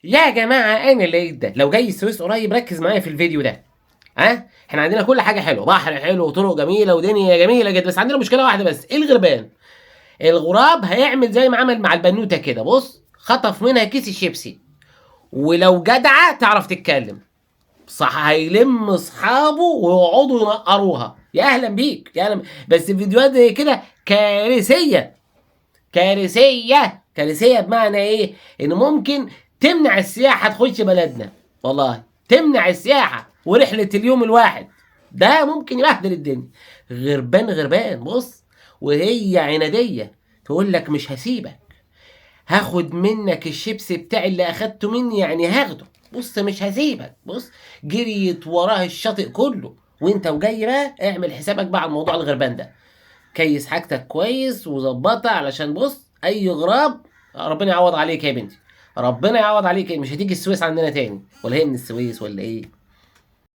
يا جماعة أنا اللي ده لو جاي السويس قريب ركز معايا في الفيديو ده. احنا عندنا كل حاجة حلوة، بحر حلو وطرق جميلة ودنيا جميلة جدا، بس عندنا مشكلة واحدة بس، إيه الغربان. الغراب هيعمل زي ما عمل مع البنوتة كده، بص خطف منها كيس الشيبسي، ولو جدعة تعرف تتكلم صح هيلم اصحابه ويقعدوا ينقروها. يا اهلا بيك يا اهلا. بس الفيديوهات زي كده كارثية، كارثية كارثية بمعنى ايه؟ ان ممكن تمنع السياحة تخش بلدنا، والله تمنع السياحة ورحلة اليوم الواحد ده ممكن يبهدل الدنيا. غربان غربان بص، وهي عنادية تقول لك مش هسيبك، هاخد منك الشيبس بتاعي اللي اخدته مني، يعني هاخده، بص مش هسيبك. بص جريت وراه الشاطئ كله، وانت وجاي بقى اعمل حسابك بقى على الموضوع الغربان ده، كيس حاجتك كويس وظبطها، علشان بص اي غراب ربنا يعوض عليك يا بنتي، ربنا يعوض عليك. مش هتيجي السويس عندنا تاني، ولا هي من السويس ولا ايه؟